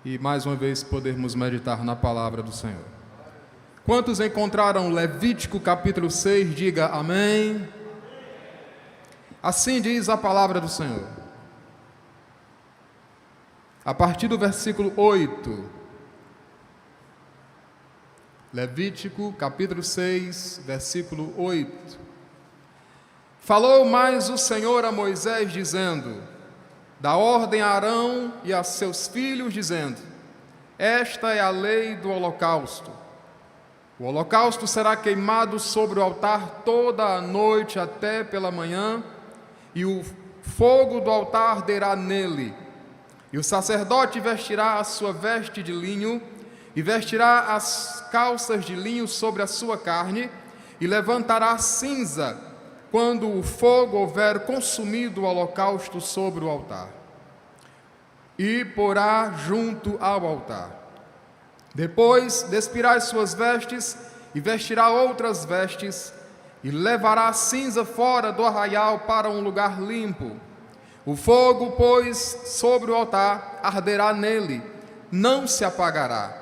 e mais uma vez podermos meditar na palavra do Senhor. Quantos encontraram Levítico capítulo 6, diga amém. Assim diz a palavra do Senhor. A partir do versículo 8, Levítico capítulo 6, versículo 8. Falou mais o Senhor a Moisés, dizendo: dá ordem a Arão e a seus filhos, dizendo: esta é a lei do holocausto. O holocausto será queimado sobre o altar toda a noite até pela manhã, e o fogo do altar arderá nele. E o sacerdote vestirá a sua veste de linho, e vestirá as calças de linho sobre a sua carne, e levantará cinza, quando o fogo houver consumido o holocausto sobre o altar, e porá junto ao altar. Depois despirá as suas vestes, e vestirá outras vestes, e levará a cinza fora do arraial para um lugar limpo. O fogo, pois, sobre o altar arderá nele, não se apagará.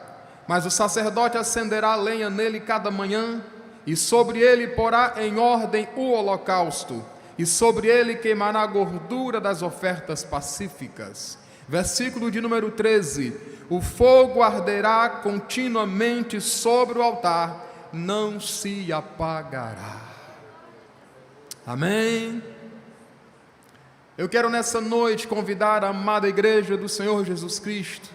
Mas o sacerdote acenderá lenha nele cada manhã, e sobre ele porá em ordem o holocausto, e sobre ele queimará a gordura das ofertas pacíficas. Versículo de número 13: o fogo arderá continuamente sobre o altar, não se apagará. Amém? Eu quero nessa noite convidar a amada igreja do Senhor Jesus Cristo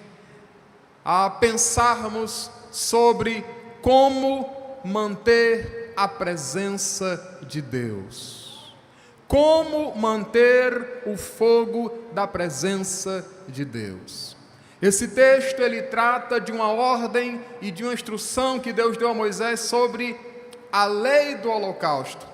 a pensarmos sobre como manter a presença de Deus. Como manter o fogo da presença de Deus. Esse texto ele trata de uma ordem e de uma instrução que Deus deu a Moisés sobre a lei do holocausto.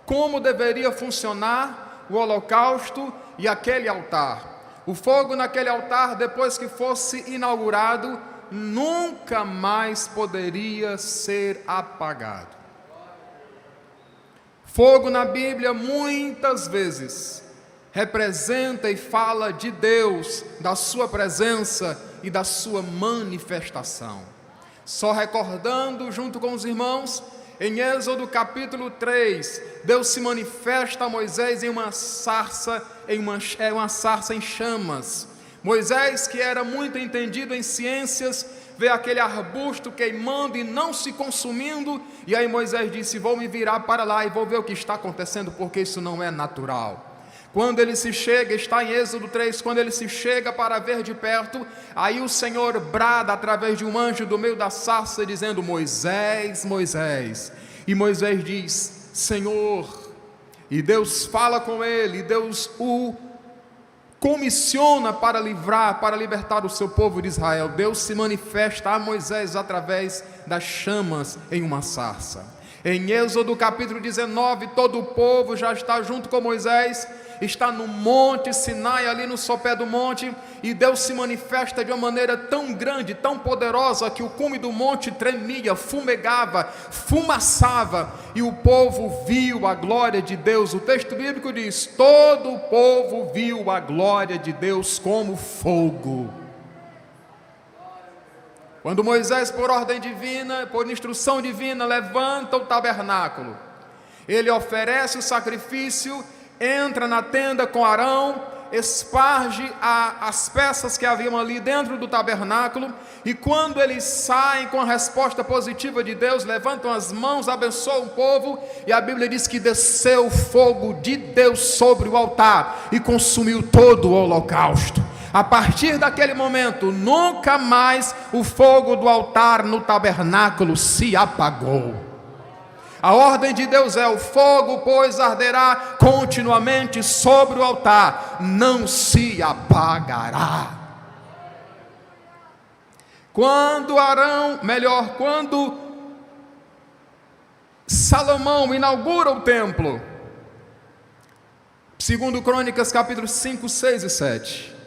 Como deveria funcionar o holocausto e aquele altar. O fogo naquele altar, depois que fosse inaugurado, nunca mais poderia ser apagado. Fogo na Bíblia muitas vezes representa e fala de Deus, da sua presença e da sua manifestação. Só recordando junto com os irmãos, em Êxodo capítulo 3, Deus se manifesta a Moisés em uma sarça em chamas. Moisés, que era muito entendido em ciências, vê aquele arbusto queimando e não se consumindo, e aí Moisés disse: vou me virar para lá e vou ver o que está acontecendo, porque isso não é natural. Quando ele se chega, está em Êxodo 3, quando ele se chega para ver de perto, aí o Senhor brada através de um anjo do meio da sarça, dizendo: Moisés, Moisés. E Moisés diz: Senhor. E Deus fala com ele, e Deus o comissiona para libertar o seu povo de Israel. Deus se manifesta a Moisés através das chamas em uma sarça. Em Êxodo capítulo 19, todo o povo já está junto com Moisés, está no monte Sinai, ali no sopé do monte, e Deus se manifesta de uma maneira tão grande, tão poderosa, que o cume do monte tremia, fumegava, fumaçava, e o povo viu a glória de Deus. O texto bíblico diz: todo o povo viu a glória de Deus como fogo. Quando Moisés, por ordem divina, por instrução divina, levanta o tabernáculo, ele oferece o sacrifício, entra na tenda com Arão, esparge as peças que haviam ali dentro do tabernáculo, e quando eles saem com a resposta positiva de Deus, levantam as mãos, abençoam o povo, e a Bíblia diz que desceu o fogo de Deus sobre o altar e consumiu todo o holocausto. A partir daquele momento, nunca mais o fogo do altar no tabernáculo se apagou. A ordem de Deus é: o fogo, pois, arderá continuamente sobre o altar, não se apagará. Quando Salomão inaugura o templo, segundo Crônicas capítulo 5, 6 e 7,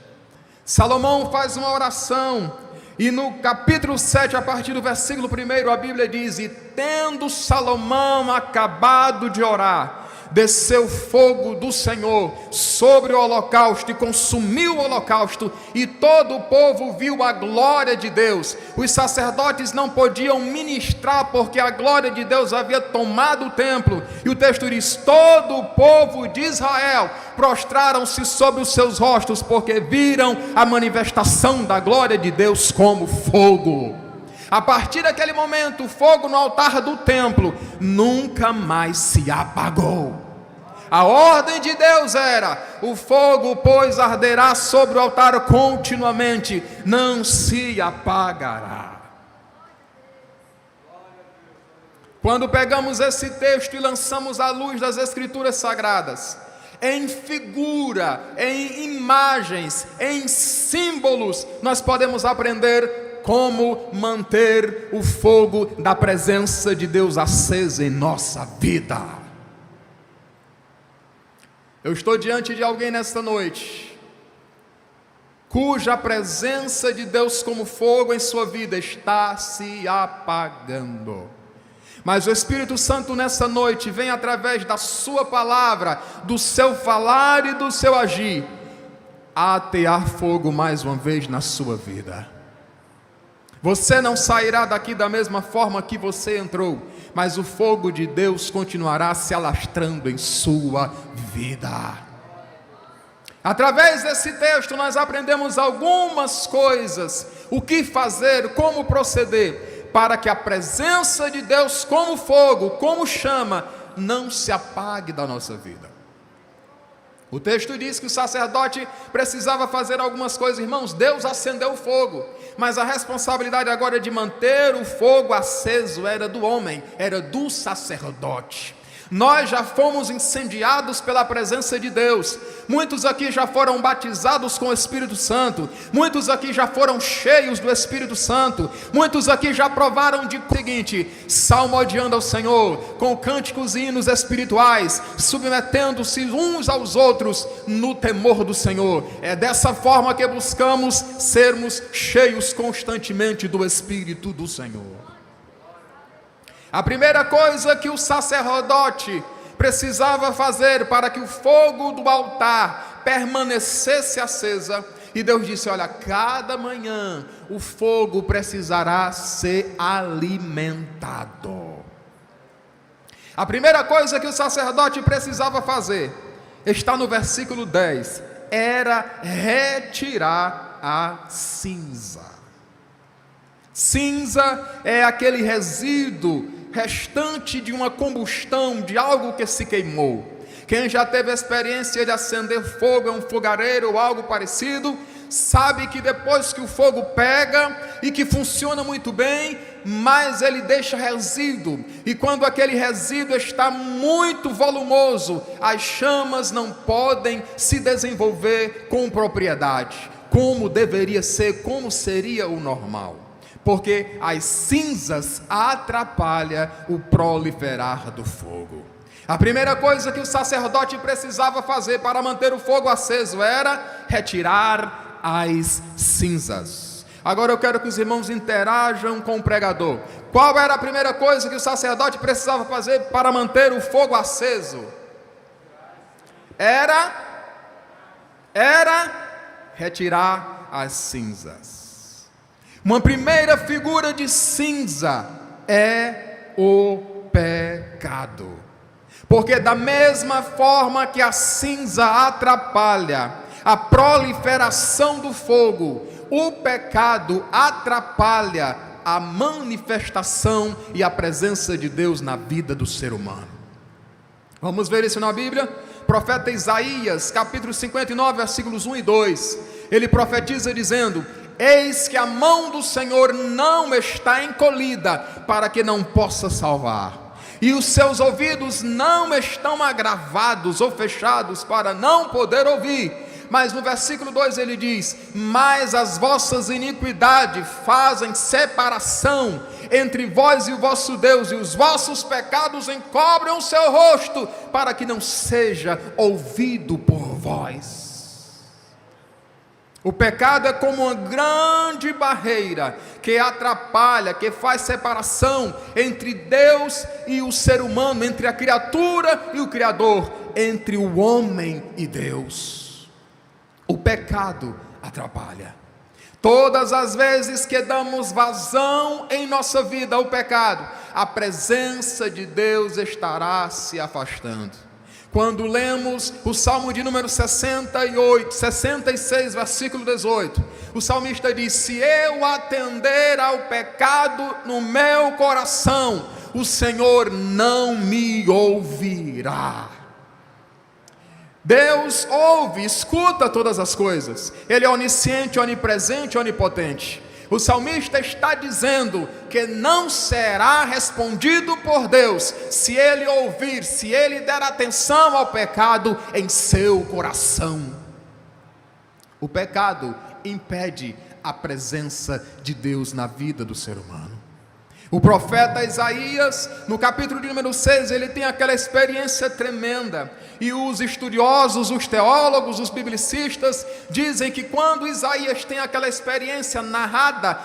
Salomão faz uma oração, e no capítulo 7, a partir do versículo 1, a Bíblia diz: e tendo Salomão acabado de orar, desceu fogo do Senhor sobre o holocausto e consumiu o holocausto, e todo o povo viu a glória de Deus. Os sacerdotes não podiam ministrar porque a glória de Deus havia tomado o templo, e o texto diz: todo o povo de Israel prostraram-se sobre os seus rostos, porque viram a manifestação da glória de Deus como fogo. A partir daquele momento, o fogo no altar do templo nunca mais se apagou. A ordem de Deus era: o fogo, pois, arderá sobre o altar continuamente, não se apagará. Quando pegamos esse texto e lançamos à luz das Escrituras Sagradas, em figura, em imagens, em símbolos, nós podemos aprender como manter o fogo da presença de Deus aceso em nossa vida. Eu estou diante de alguém nesta noite, cuja presença de Deus como fogo em sua vida está se apagando. Mas o Espírito Santo nessa noite vem através da sua palavra, do seu falar e do seu agir, atear fogo mais uma vez na sua vida. Você não sairá daqui da mesma forma que você entrou, mas o fogo de Deus continuará se alastrando em sua vida. Através desse texto nós aprendemos algumas coisas, o que fazer, como proceder, para que a presença de Deus como fogo, como chama, não se apague da nossa vida. O texto diz que o sacerdote precisava fazer algumas coisas. Irmãos, Deus acendeu o fogo, mas a responsabilidade agora de manter o fogo aceso era do homem, era do sacerdote. Nós já fomos incendiados pela presença de Deus. Muitos aqui já foram batizados com o Espírito Santo. Muitos aqui já foram cheios do Espírito Santo. Muitos aqui já provaram de seguinte, salmodiando ao Senhor, com cânticos e hinos espirituais, submetendo-se uns aos outros no temor do Senhor. É dessa forma que buscamos sermos cheios constantemente do Espírito do Senhor. A primeira coisa que o sacerdote precisava fazer para que o fogo do altar permanecesse acesa, e Deus disse: olha, cada manhã o fogo precisará ser alimentado. A primeira coisa que o sacerdote precisava fazer, está no versículo 10, era retirar a cinza. Cinza é aquele resíduo restante de uma combustão, de algo que se queimou. Quem já teve a experiência de acender fogo, é um fogareiro ou algo parecido, sabe que depois que o fogo pega e que funciona muito bem, mas ele deixa resíduo, e quando aquele resíduo está muito volumoso, as chamas não podem se desenvolver com propriedade, como deveria ser, como seria o normal. Porque as cinzas atrapalham o proliferar do fogo. A primeira coisa que o sacerdote precisava fazer para manter o fogo aceso era retirar as cinzas. Agora eu quero que os irmãos interajam com o pregador. Qual era a primeira coisa que o sacerdote precisava fazer para manter o fogo aceso? Era retirar as cinzas. Uma primeira figura de cinza é o pecado. Porque da mesma forma que a cinza atrapalha a proliferação do fogo, o pecado atrapalha a manifestação e a presença de Deus na vida do ser humano. Vamos ver isso na Bíblia? Profeta Isaías, capítulo 59, versículos 1 e 2. Ele profetiza dizendo: eis que a mão do Senhor não está encolhida para que não possa salvar, e os seus ouvidos não estão agravados ou fechados para não poder ouvir. Mas no versículo 2 ele diz: mas as vossas iniquidades fazem separação entre vós e o vosso Deus, e os vossos pecados encobrem o seu rosto, para que não seja ouvido por vós. O pecado é como uma grande barreira que atrapalha, que faz separação entre Deus e o ser humano, entre a criatura e o Criador, entre o homem e Deus. O pecado atrapalha. Todas as vezes que damos vazão em nossa vida ao pecado, a presença de Deus estará se afastando. Quando lemos o Salmo de número 66, versículo 18, o salmista diz: se eu atender ao pecado no meu coração, o Senhor não me ouvirá. Deus ouve, escuta todas as coisas. Ele é onisciente, onipresente, onipotente. O salmista está dizendo que não será respondido por Deus se ele ouvir, se ele der atenção ao pecado em seu coração. O pecado impede a presença de Deus na vida do ser humano. O profeta Isaías, no capítulo de número 6, ele tem aquela experiência tremenda. E os estudiosos, os teólogos, os biblicistas dizem que quando Isaías tem aquela experiência narrada,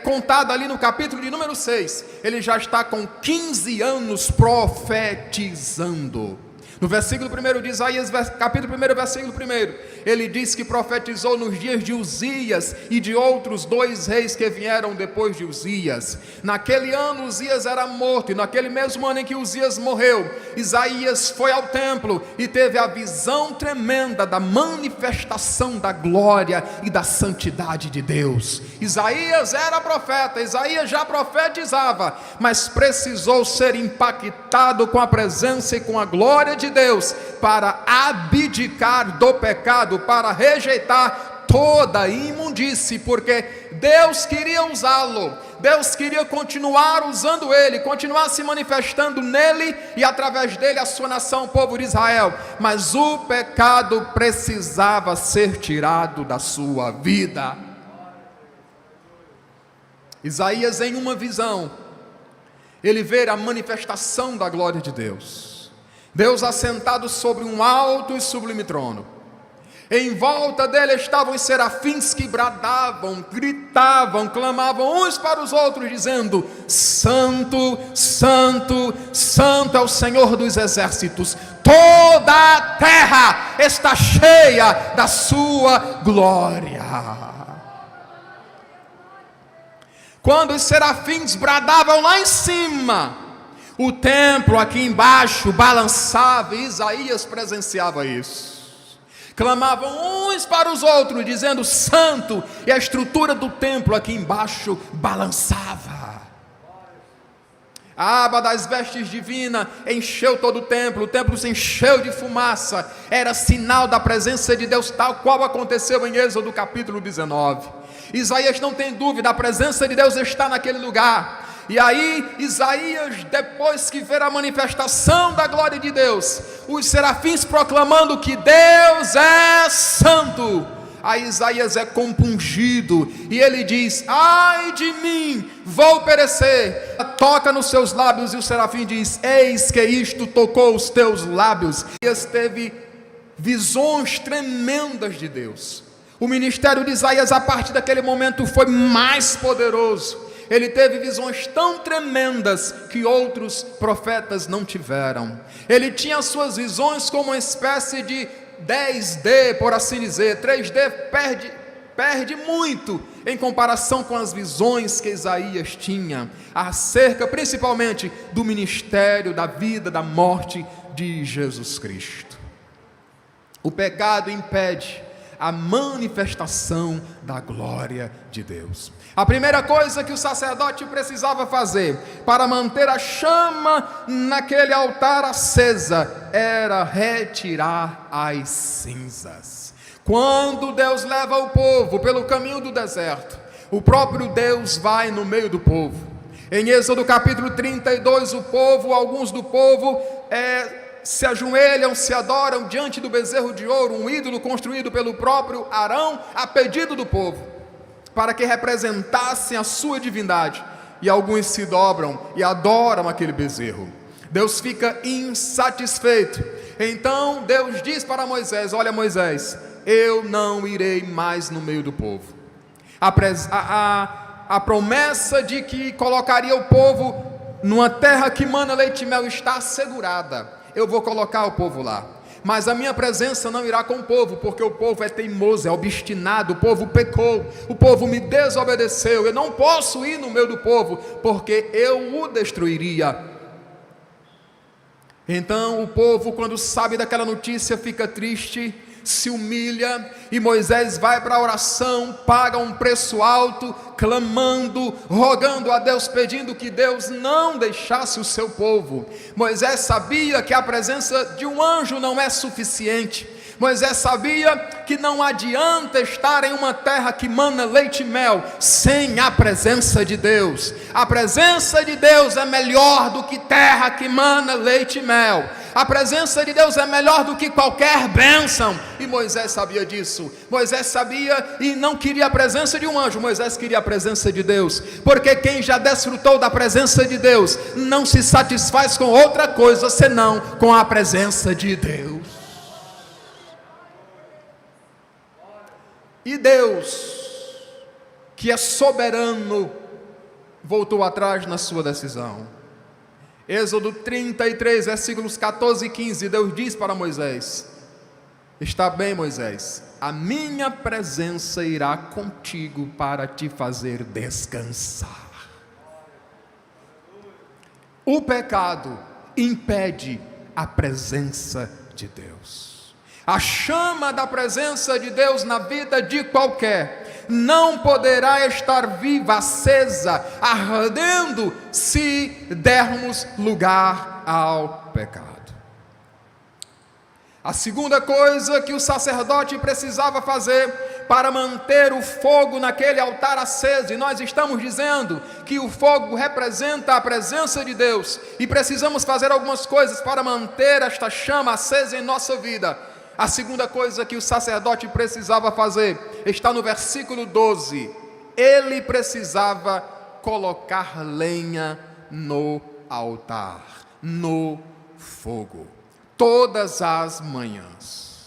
contada ali no capítulo de número 6, ele já está com 15 anos profetizando. No versículo 1 de Isaías, capítulo 1, versículo 1, ele diz que profetizou nos dias de Uzias e de outros 2 reis que vieram depois de Uzias. Naquele ano Uzias era morto, e naquele mesmo ano em que Uzias morreu, Isaías foi ao templo e teve a visão tremenda da manifestação da glória e da santidade de Deus. Isaías era profeta, Isaías já profetizava, mas precisou ser impactado com a presença e com a glória de Deus para abdicar do pecado, para rejeitar toda a imundície, porque Deus queria usá-lo, Deus queria continuar usando ele, continuar se manifestando nele e através dele a sua nação, o povo de Israel, mas o pecado precisava ser tirado da sua vida. Isaías, em uma visão, ele vê a manifestação da glória de Deus. Deus assentado sobre um alto e sublime trono. Em volta dele estavam os serafins que bradavam, gritavam, clamavam uns para os outros, dizendo: Santo, Santo, Santo é o Senhor dos exércitos. Toda a terra está cheia da sua glória. Quando os serafins bradavam lá em cima, o templo aqui embaixo balançava, e Isaías presenciava isso. Clamavam uns para os outros, dizendo santo, e a estrutura do templo aqui embaixo balançava. A aba das vestes divinas encheu todo o templo se encheu de fumaça, era sinal da presença de Deus, tal qual aconteceu em Êxodo capítulo 19. Isaías não tem dúvida, a presença de Deus está naquele lugar. E aí Isaías, depois que vê a manifestação da glória de Deus, os serafins proclamando que Deus é santo, aí Isaías é compungido e ele diz: ai de mim, vou perecer. Toca nos seus lábios e o serafim diz: eis que isto tocou os teus lábios. Isaías teve visões tremendas de Deus. O ministério de Isaías a partir daquele momento foi mais poderoso. Ele teve visões tão tremendas que outros profetas não tiveram. Ele tinha suas visões como uma espécie de 10D, por assim dizer. 3D perde muito em comparação com as visões que Isaías tinha, acerca principalmente do ministério, da vida, da morte de Jesus Cristo. O pecado impede a manifestação da glória de Deus. A primeira coisa que o sacerdote precisava fazer para manter a chama naquele altar acesa era retirar as cinzas. Quando Deus leva o povo pelo caminho do deserto, o próprio Deus vai no meio do povo. Em Êxodo capítulo 32, alguns do povo se ajoelham, se adoram diante do bezerro de ouro, um ídolo construído pelo próprio Arão, a pedido do povo, para que representassem a sua divindade, e alguns se dobram e adoram aquele bezerro. Deus fica insatisfeito, então Deus diz para Moisés: olha Moisés, eu não irei mais no meio do povo. A promessa de que colocaria o povo numa terra que mana leite e mel está assegurada. Eu vou colocar o povo lá, mas a minha presença não irá com o povo, porque o povo é teimoso, é obstinado, o povo pecou, o povo me desobedeceu. Eu não posso ir no meio do povo, porque eu o destruiria. Então o povo, quando sabe daquela notícia, fica triste, se humilha, e Moisés vai para a oração, paga um preço alto, clamando, rogando a Deus, pedindo que Deus não deixasse o seu povo. Moisés sabia que a presença de um anjo não é suficiente. Moisés sabia que não adianta estar em uma terra que mana leite e mel sem a presença de Deus. A presença de Deus é melhor do que terra que mana leite e mel. A presença de Deus é melhor do que qualquer bênção. E Moisés sabia disso. Moisés sabia e não queria a presença de um anjo. Moisés queria a presença de Deus. Porque quem já desfrutou da presença de Deus não se satisfaz com outra coisa senão com a presença de Deus. E Deus, que é soberano, voltou atrás na sua decisão. Êxodo 33, versículos 14 e 15, Deus diz para Moisés: está bem, Moisés, a minha presença irá contigo para te fazer descansar. O pecado impede a presença de Deus. A chama da presença de Deus na vida de qualquer não poderá estar viva, acesa, ardendo, se dermos lugar ao pecado. A segunda coisa que o sacerdote precisava fazer para manter o fogo naquele altar aceso, e nós estamos dizendo que o fogo representa a presença de Deus, e precisamos fazer algumas coisas para manter esta chama acesa em nossa vida. A segunda coisa que o sacerdote precisava fazer está no versículo 12. Ele precisava colocar lenha no altar, no fogo, todas as manhãs.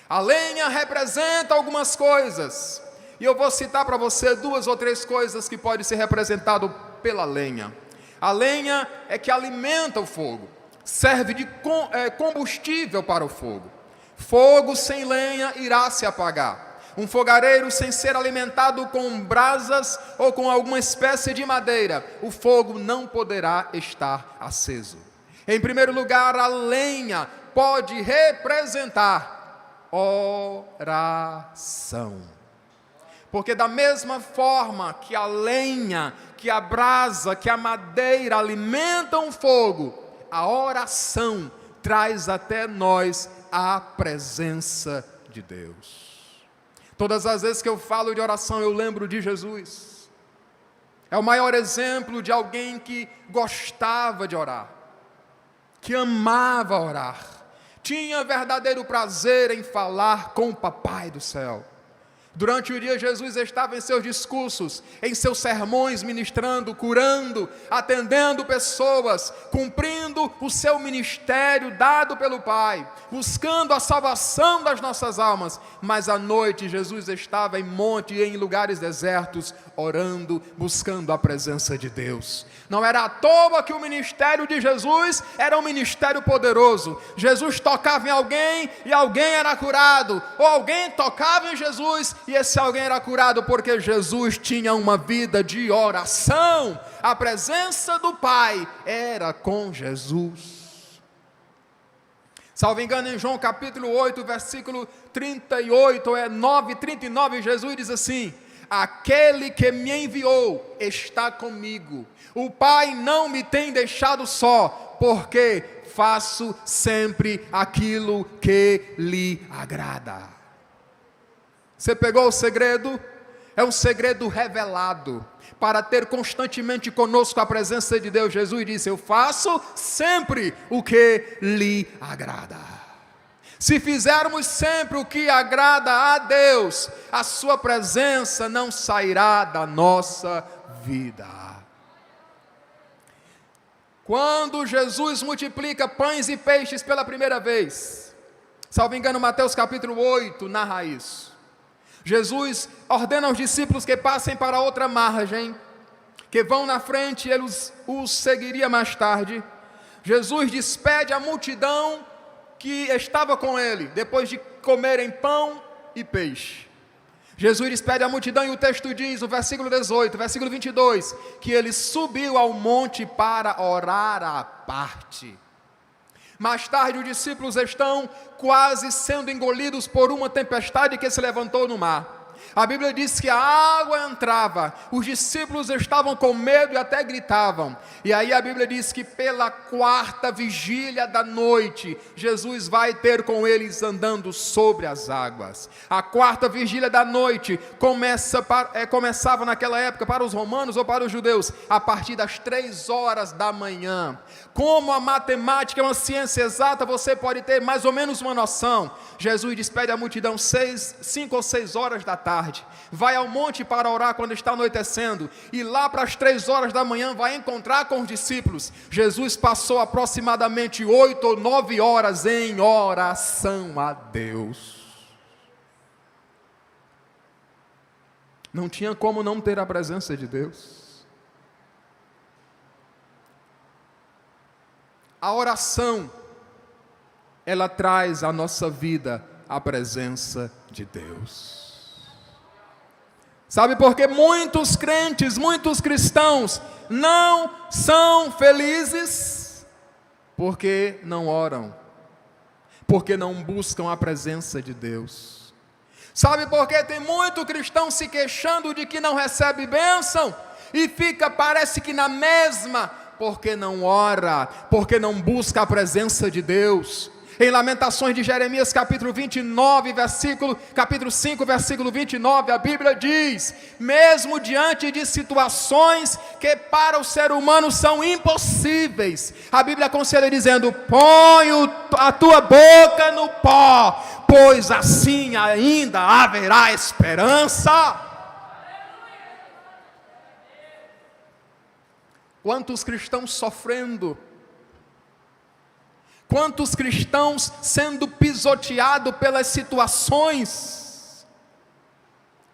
A lenha representa algumas coisas, e eu vou citar para você 2 ou 3 coisas que podem ser representadas pela lenha. A lenha é que alimenta o fogo, serve de combustível para o fogo. Fogo sem lenha irá se apagar. Um fogareiro sem ser alimentado com brasas ou com alguma espécie de madeira, o fogo não poderá estar aceso. Em primeiro lugar, a lenha pode representar oração. Porque da mesma forma que a lenha, que a brasa, que a madeira alimentam o fogo, a oração traz até nós a presença de Deus. Todas as vezes que eu falo de oração, eu lembro de Jesus. É o maior exemplo de alguém que gostava de orar, que amava orar, tinha verdadeiro prazer em falar com o Papai do céu. Durante o dia, Jesus estava em seus discursos, em seus sermões, ministrando, curando, atendendo pessoas, cumprindo o seu ministério dado pelo Pai, buscando a salvação das nossas almas. Mas à noite, Jesus estava em monte e em lugares desertos, orando, buscando a presença de Deus. Não era à toa que o ministério de Jesus era um ministério poderoso. Jesus tocava em alguém e alguém era curado, ou alguém tocava em Jesus e esse alguém era curado, porque Jesus tinha uma vida de oração. A presença do Pai era com Jesus. Salvo engano, em João capítulo 8, versículo 38, 9:39, Jesus diz assim: aquele que me enviou está comigo. O Pai não me tem deixado só, porque faço sempre aquilo que lhe agrada. Você pegou o segredo? É um segredo revelado para ter constantemente conosco a presença de Deus. Jesus disse: eu faço sempre o que lhe agrada. Se fizermos sempre o que agrada a Deus, a sua presença não sairá da nossa vida. Quando Jesus multiplica pães e peixes pela primeira vez, Salvo engano, Mateus capítulo 8 narra isso. Jesus ordena aos discípulos que passem para outra margem, que vão na frente e ele os seguiria mais tarde. Jesus despede a multidão que estava com ele, depois de comerem pão e peixe. Jesus despede a multidão e o texto diz, no versículo 18, versículo 22, que ele subiu ao monte para orar à parte. Mais tarde os discípulos estão quase sendo engolidos por uma tempestade que se levantou no mar. A Bíblia diz que a água entrava, os discípulos estavam com medo e até gritavam. E aí a Bíblia diz que pela quarta vigília da noite, Jesus vai ter com eles andando sobre as águas. A quarta vigília da noite começava naquela época para os romanos ou para os judeus, a partir das 3 horas da manhã. Como a matemática é uma ciência exata, você pode ter mais ou menos uma noção. Jesus despede a multidão 5 ou 6 horas da tarde, vai ao monte para orar quando está anoitecendo, e lá para as 3 horas da manhã vai encontrar com os discípulos. Jesus passou aproximadamente 8 ou 9 horas em oração a Deus. Não tinha como não ter a presença de Deus. A oração, ela traz à nossa vida a presença de Deus. Sabe por que muitos crentes, muitos cristãos não são felizes? Porque não oram, porque não buscam a presença de Deus. Sabe por que tem muito cristão se queixando de que não recebe bênção e parece que na mesma? Porque não ora, porque não busca a presença de Deus. Em Lamentações de Jeremias capítulo 29, capítulo 5, versículo 29, a Bíblia diz: mesmo diante de situações que para o ser humano são impossíveis, a Bíblia aconselha dizendo: põe a tua boca no pó, pois assim ainda haverá esperança. Quantos cristãos sofrendo, quantos cristãos sendo pisoteados pelas situações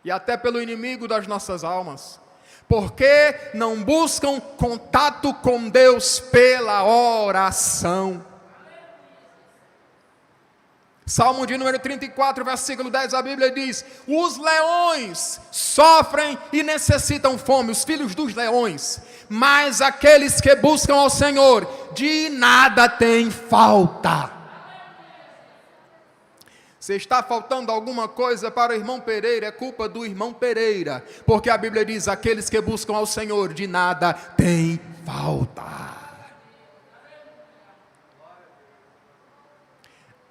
e até pelo inimigo das nossas almas, porque não buscam contato com Deus pela oração. Salmo de número 34, versículo 10, a Bíblia diz: os leões sofrem e necessitam fome, os filhos dos leões, mas aqueles que buscam ao Senhor, de nada tem falta. Se está faltando alguma coisa para o irmão Pereira, é culpa do irmão Pereira, porque a Bíblia diz: aqueles que buscam ao Senhor, de nada tem falta.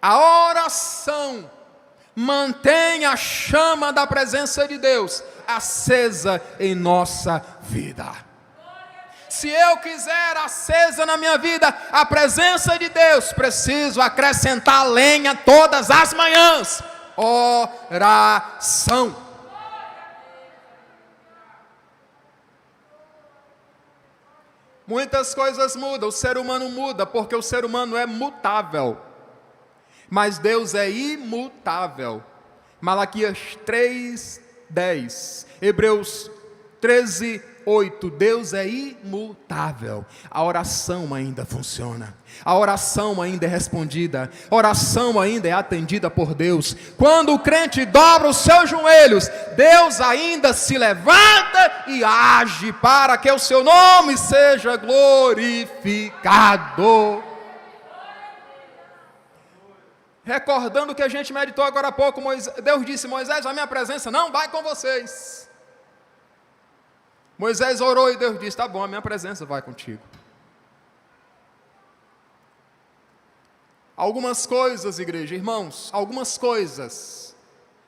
A oração mantém a chama da presença de Deus acesa em nossa vida. Se eu quiser acesa na minha vida a presença de Deus, preciso acrescentar lenha todas as manhãs. Oração. Muitas coisas mudam, o ser humano muda, porque o ser humano é mutável. Mas Deus é imutável. Malaquias 3:10, Hebreus 13:8, Deus é imutável. A oração ainda funciona, a oração ainda é respondida, a oração ainda é atendida por Deus. Quando o crente dobra os seus joelhos, Deus ainda se levanta e age para que o seu nome seja glorificado. Recordando o que a gente meditou agora há pouco, Deus disse: Moisés, a minha presença não vai com vocês. Moisés orou e Deus disse: tá bom, a minha presença vai contigo. Algumas coisas, igreja, irmãos, algumas coisas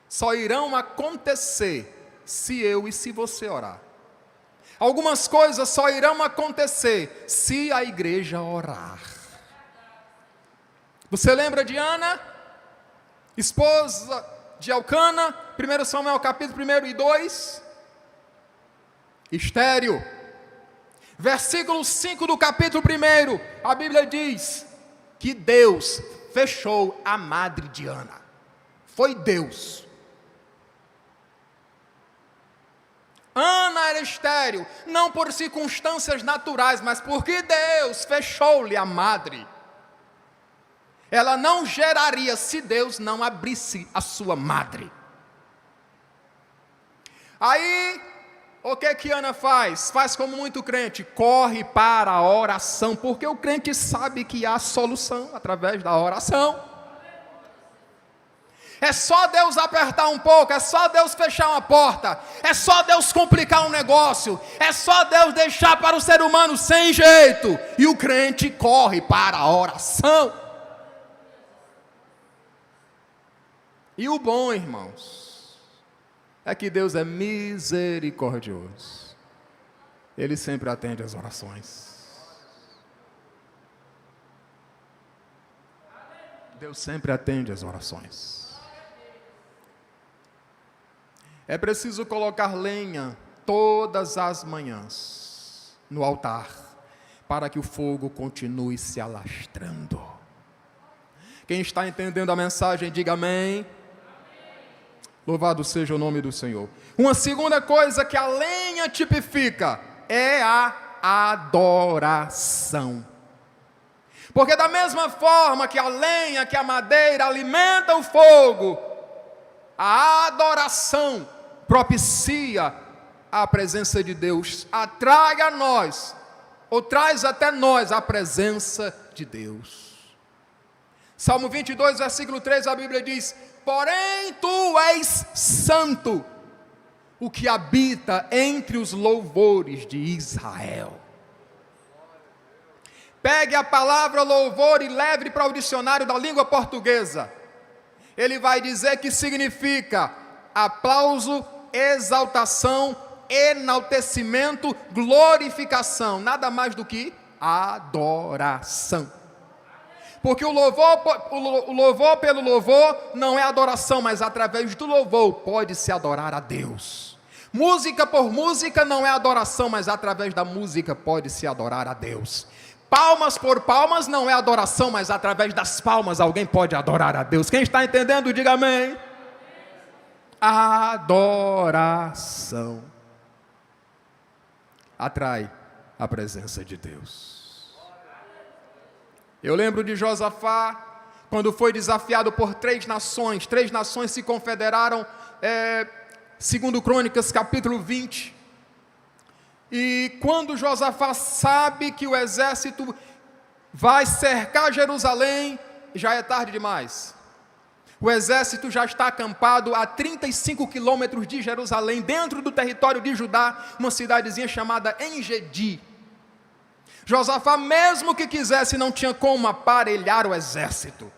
só irão acontecer se eu e se você orar. Algumas coisas só irão acontecer se a igreja orar. Você lembra de Ana, esposa de Elcana, 1 Samuel capítulo 1 e 2? Estéril. Versículo 5 do capítulo 1, a Bíblia diz que Deus fechou a madre de Ana. Foi Deus. Ana era estéril, não por circunstâncias naturais, mas porque Deus fechou-lhe a madre. Ela não geraria se Deus não abrisse a sua madre. Aí, o que Ana faz? Faz como muito crente, corre para a oração, porque o crente sabe que há solução através da oração. É só Deus apertar um pouco, é só Deus fechar uma porta, é só Deus complicar um negócio, é só Deus deixar para o ser humano sem jeito, e o crente corre para a oração. E o bom, irmãos, é que Deus é misericordioso. Ele sempre atende as orações. Deus sempre atende as orações. É preciso colocar lenha todas as manhãs no altar, para que o fogo continue se alastrando. Quem está entendendo a mensagem, diga amém. Louvado seja o nome do Senhor. Uma segunda coisa que a lenha tipifica é a adoração. Porque da mesma forma que a lenha, que a madeira alimenta o fogo, a adoração propicia a presença de Deus, atrai a nós, ou traz até nós a presença de Deus. Salmo 22, versículo 3, a Bíblia diz: porém tu és santo, o que habita entre os louvores de Israel. Pegue a palavra louvor e leve para o dicionário da língua portuguesa. Ele vai dizer que significa aplauso, exaltação, enaltecimento, glorificação, nada mais do que adoração. Porque o louvor pelo louvor não é adoração, mas através do louvor pode-se adorar a Deus. Música por música não é adoração, mas através da música pode-se adorar a Deus. Palmas por palmas não é adoração, mas através das palmas alguém pode adorar a Deus. Quem está entendendo, diga amém. Adoração atrai a presença de Deus. Eu lembro de Josafá, quando foi desafiado por três nações se confederaram, segundo Crônicas capítulo 20, e quando Josafá sabe que o exército vai cercar Jerusalém, já é tarde demais. O exército já está acampado a 35 quilômetros de Jerusalém, dentro do território de Judá, uma cidadezinha chamada Engedi. Josafá, mesmo que quisesse, não tinha como aparelhar o exército.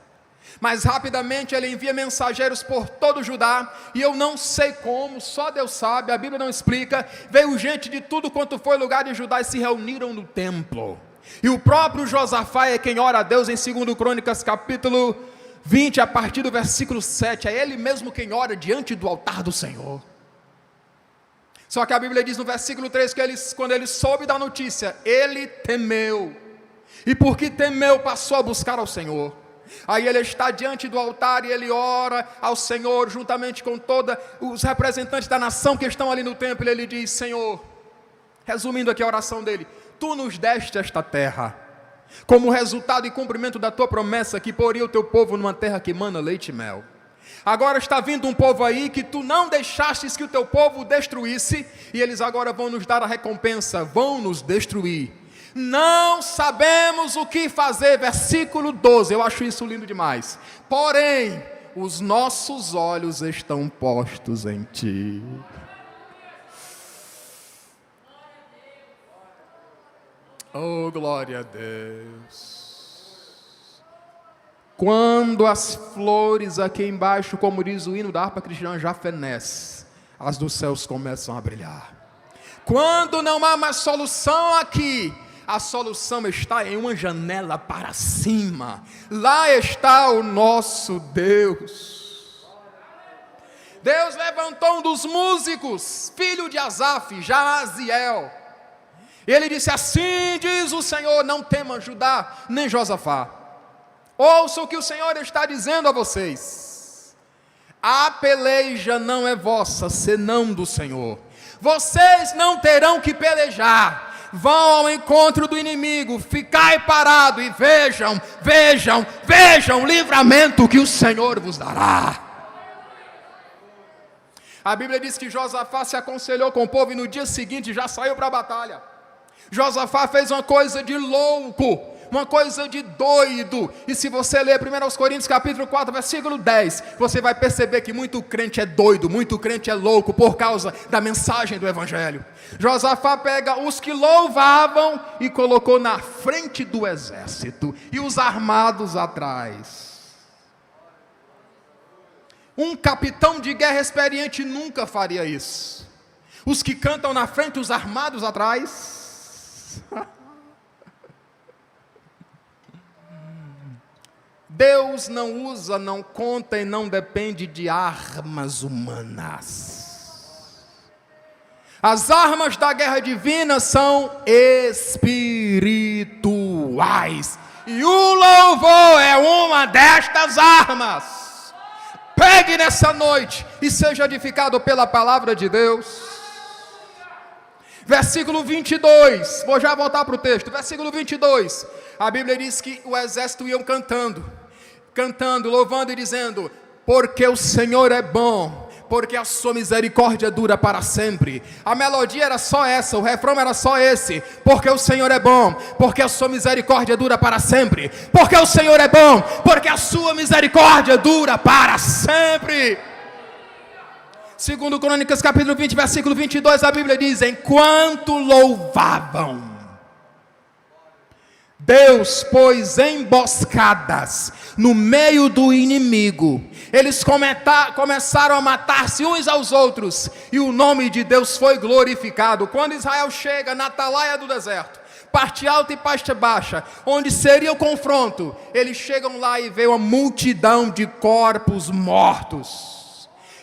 Mas rapidamente ele envia mensageiros por todo Judá, e eu não sei como, só Deus sabe, a Bíblia não explica. Veio gente de tudo quanto foi lugar de Judá e se reuniram no templo. E o próprio Josafá é quem ora a Deus em 2 Crônicas capítulo 20, a partir do versículo 7, é ele mesmo quem ora diante do altar do Senhor. Só que a Bíblia diz no versículo 3 que quando ele soube da notícia, ele temeu, e porque temeu, passou a buscar ao Senhor. Aí ele está diante do altar e ele ora ao Senhor, juntamente com todos os representantes da nação que estão ali no templo, e ele diz: Senhor, resumindo aqui a oração dele, tu nos deste esta terra, como resultado e cumprimento da tua promessa, que poria o teu povo numa terra que mana leite e mel. Agora está vindo um povo aí que tu não deixastes que o teu povo destruísse, e eles agora vão nos dar a recompensa, vão nos destruir. Não sabemos o que fazer, versículo 12, eu acho isso lindo demais. Porém, os nossos olhos estão postos em ti. Oh, glória a Deus. Quando as flores aqui embaixo, como diz o hino da harpa cristã, já fenecem, as dos céus começam a brilhar. Quando não há mais solução aqui, a solução está em uma janela para cima. Lá está o nosso Deus. Deus levantou um dos músicos, filho de Asaf, Jaziel. Ele disse: assim diz o Senhor, não tema Judá nem Josafá. Ouça o que o Senhor está dizendo a vocês. A peleja não é vossa, senão do Senho. Vocês não terão que pelejar. Vão ao encontro do inimigo, ficai parado e vejam o livramento que o Senhor vos dará. A Bíblia diz que Josafá se aconselhou com o povo e no dia seguinte já saiu para a batalha. Josafá fez uma coisa de louco, uma coisa de doido. E se você ler 1 Coríntios capítulo 4, versículo 10, você vai perceber que muito crente é doido, muito crente é louco por causa da mensagem do Evangelho. Josafá pega os que louvavam e colocou na frente do exército e os armados atrás. Um capitão de guerra experiente nunca faria isso. Os que cantam na frente, os armados atrás. Deus não usa, não conta e não depende de armas humanas. As armas da guerra divina são espirituais. E o louvor é uma destas armas. Pegue nessa noite e seja edificado pela palavra de Deus. Versículo 22, vou já voltar para o texto. Versículo 22, a Bíblia diz que o exército iam cantando, louvando e dizendo: porque o Senhor é bom, porque a sua misericórdia dura para sempre. A melodia era só essa, o refrão era só esse: porque o Senhor é bom, porque a sua misericórdia dura para sempre. Porque o Senhor é bom, porque a sua misericórdia dura para sempre. Segundo Crônicas capítulo 20, versículo 22, a Bíblia diz: enquanto louvavam, Deus pôs emboscadas no meio do inimigo. Eles começaram a matar-se uns aos outros, e o nome de Deus foi glorificado. Quando Israel chega na atalaia do deserto, parte alta e parte baixa, onde seria o confronto, eles chegam lá e vê uma multidão de corpos mortos.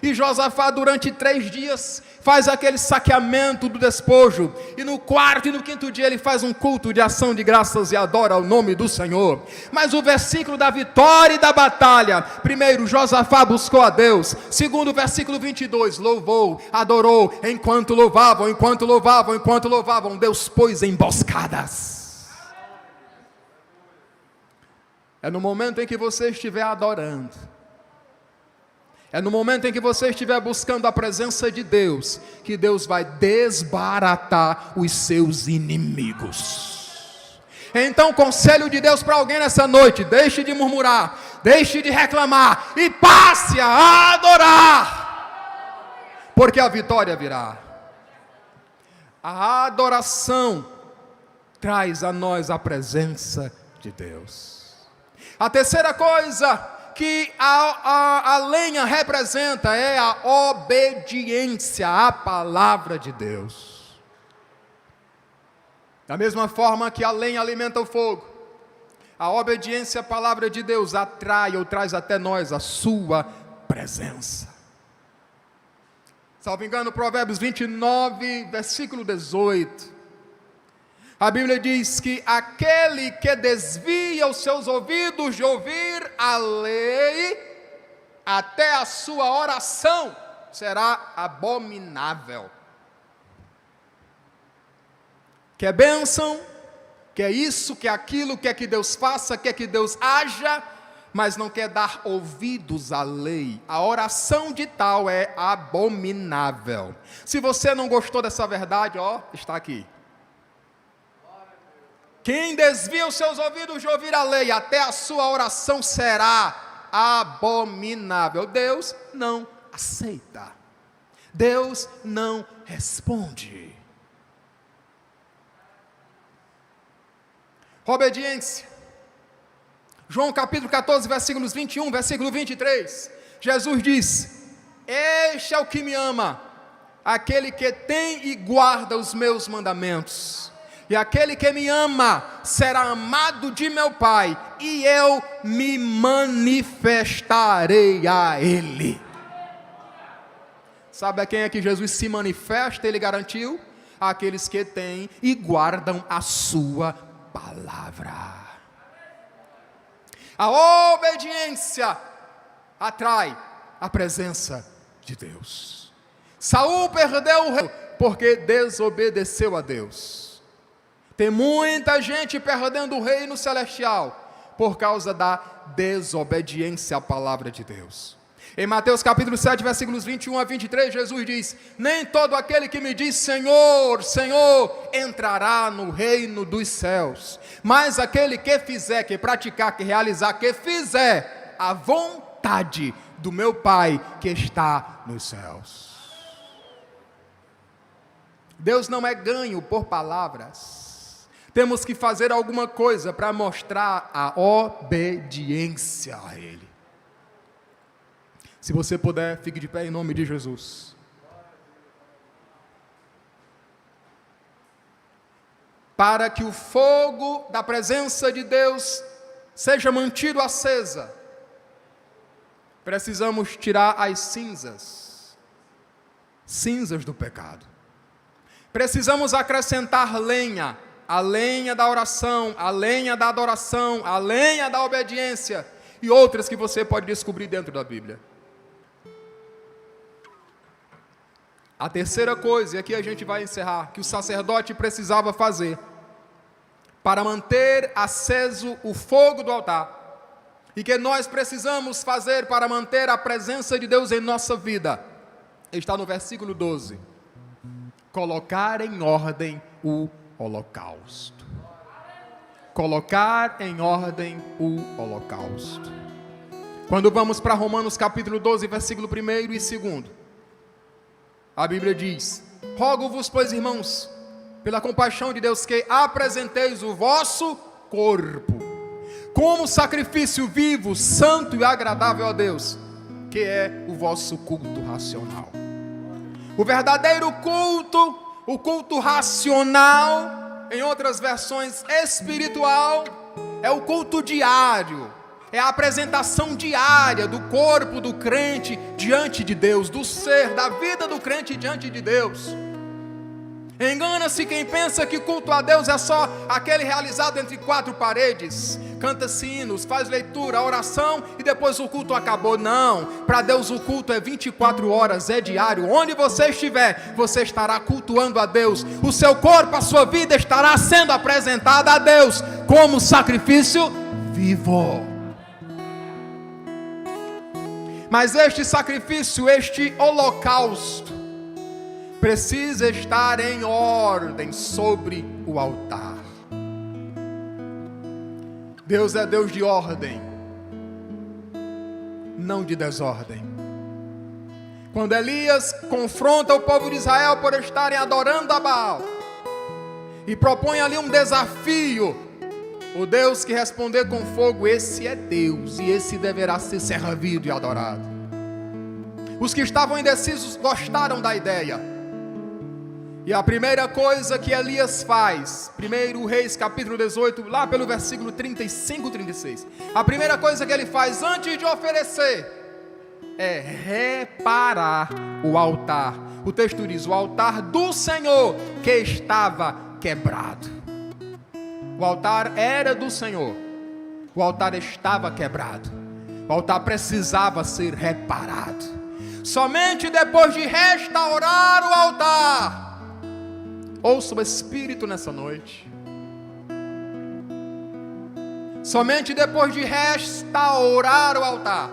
E Josafá durante 3 dias faz aquele saqueamento do despojo, e no 4º e no 5º dia ele faz um culto de ação de graças e adora o nome do Senhor. Mas o versículo da vitória e da batalha: primeiro, Josafá buscou a Deus. Segundo, versículo 22, louvou, adorou. Enquanto louvavam, Deus pôs emboscadas. É no momento em que você estiver adorando, é no momento em que você estiver buscando a presença de Deus, que Deus vai desbaratar os seus inimigos. Então, conselho de Deus para alguém nessa noite: deixe de murmurar, deixe de reclamar e passe a adorar, porque a vitória virá. A adoração traz a nós a presença de Deus. A terceira coisa que a lenha representa é a obediência à palavra de Deus. Da mesma forma que a lenha alimenta o fogo, a obediência à palavra de Deus atrai ou traz até nós a sua presença. Salvo engano, Provérbios 29, versículo 18. A Bíblia diz que aquele que desvia os seus ouvidos de ouvir a lei, até a sua oração será abominável. Quer bênção, quer isso, quer aquilo, quer que Deus faça, quer que Deus haja, mas não quer dar ouvidos à lei. A oração de tal é abominável. Se você não gostou dessa verdade, está aqui. Quem desvia os seus ouvidos de ouvir a lei, até a sua oração será abominável. Deus não aceita. Deus não responde. Obediência. João capítulo 14, versículos 21, versículo 23. Jesus diz: este é o que me ama, aquele que tem e guarda os meus mandamentos. E aquele que me ama será amado de meu Pai, e eu me manifestarei a ele. Sabe a quem é que Jesus se manifesta? Ele garantiu: aqueles que têm e guardam a sua palavra. A obediência atrai a presença de Deus. Saul perdeu o reino porque desobedeceu a Deus. Tem muita gente perdendo o reino celestial por causa da desobediência à palavra de Deus. Em Mateus capítulo 7, versículos 21 a 23, Jesus diz: nem todo aquele que me diz Senhor, Senhor, entrará no reino dos céus, mas aquele que fizer, que praticar, que realizar, que fizer a vontade do meu Pai que está nos céus. Deus não é ganho por palavras. Temos que fazer alguma coisa para mostrar a obediência a Ele. Se você puder, fique de pé em nome de Jesus. Para que o fogo da presença de Deus seja mantido acesa, precisamos tirar as cinzas do pecado. Precisamos acrescentar lenha, a lenha da oração, a lenha da adoração, a lenha da obediência e outras que você pode descobrir dentro da Bíblia. A terceira coisa, e aqui a gente vai encerrar, que o sacerdote precisava fazer para manter aceso o fogo do altar, e que nós precisamos fazer para manter a presença de Deus em nossa vida, está no versículo 12: colocar em ordem o holocausto. Colocar em ordem o holocausto. Quando vamos para Romanos capítulo 12, versículo 1 e 2, a Bíblia diz: rogo-vos, pois, irmãos, pela compaixão de Deus, que apresenteis o vosso corpo como sacrifício vivo, santo e agradável a Deus, que é o vosso culto racional. O verdadeiro culto, o culto racional, em outras versões espiritual, é o culto diário. É a apresentação diária do corpo do crente diante de Deus, do ser, da vida do crente diante de Deus. Engana-se quem pensa que culto a Deus é só aquele realizado entre quatro paredes, canta-se hinos, faz leitura, oração e depois o culto acabou. Não, para Deus o culto é 24 horas, é diário. Onde você estiver, você estará cultuando a Deus. O seu corpo, a sua vida estará sendo apresentada a Deus como sacrifício vivo. Mas este sacrifício, este holocausto, precisa estar em ordem sobre o altar. Deus é Deus de ordem, não de desordem. Quando Elias confronta o povo de Israel por estarem adorando a Baal, e propõe ali um desafio, o Deus que responder com fogo, esse é Deus, e esse deverá ser servido e adorado. Os que estavam indecisos gostaram da ideia, e a primeira coisa que Elias faz, 1 Reis capítulo 18, lá pelo versículo 35 e 36, a primeira coisa que ele faz antes de oferecer, é reparar o altar. O texto diz: o altar do Senhor que estava quebrado. O altar era do Senhor, o altar estava quebrado, o altar precisava ser reparado. Somente depois de restaurar o altar, ouça o Espírito nessa noite, somente depois de restaurar o altar,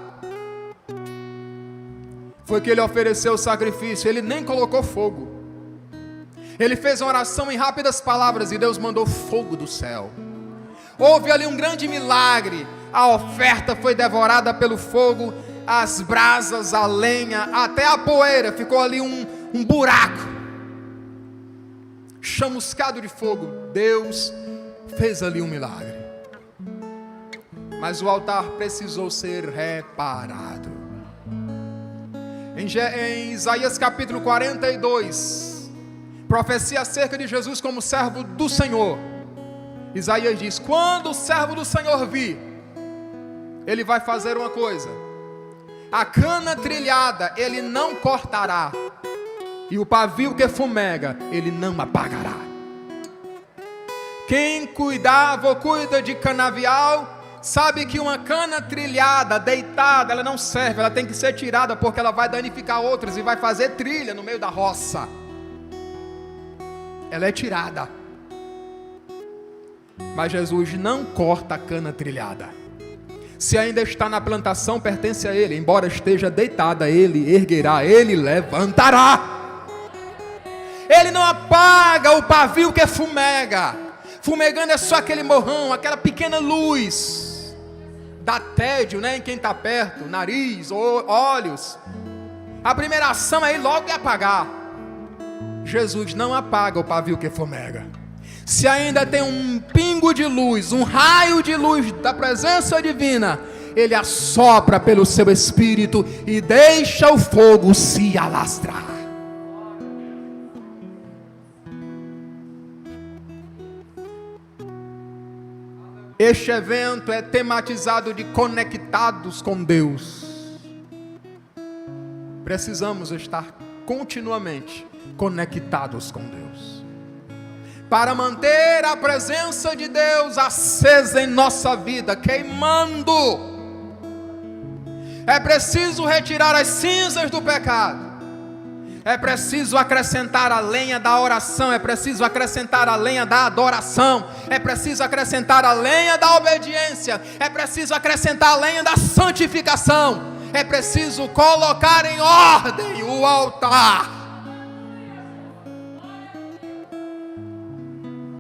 foi que ele ofereceu o sacrifício. Ele nem colocou fogo. Ele fez uma oração em rápidas palavras e Deus mandou fogo do céu. Houve ali um grande milagre. A oferta foi devorada pelo fogo, as brasas, a lenha, até a poeira, ficou ali um buraco chamuscado de fogo. Deus fez ali um milagre. Mas o altar precisou ser reparado. Em Isaías capítulo 42, profecia acerca de Jesus como servo do Senhor, Isaías diz: quando o servo do Senhor vir, ele vai fazer uma coisa: a cana trilhada ele não cortará, e o pavio que fumega ele não apagará. Quem cuidava ou cuida de canavial, sabe que uma cana trilhada, deitada, ela não serve, ela tem que ser tirada, porque ela vai danificar outras e vai fazer trilha no meio da roça. Ela é tirada. Mas Jesus não corta a cana trilhada. Se ainda está na plantação, pertence a Ele. Embora esteja deitada, Ele erguerá, Ele levantará. Ele não apaga o pavio que fumega. Fumegando é só aquele morrão, aquela pequena luz. Dá tédio, né, em quem está perto, nariz, olhos. A primeira ação é ir logo e apagar. Jesus não apaga o pavio que fumega. Se ainda tem um pingo de luz, um raio de luz da presença divina, Ele assopra pelo seu Espírito e deixa o fogo se alastrar. Este evento é tematizado de conectados com Deus. Precisamos estar continuamente conectados com Deus. Para manter a presença de Deus acesa em nossa vida, queimando, é preciso retirar as cinzas do pecado. É preciso acrescentar a lenha da oração, é preciso acrescentar a lenha da adoração, é preciso acrescentar a lenha da obediência, é preciso acrescentar a lenha da santificação, é preciso colocar em ordem o altar.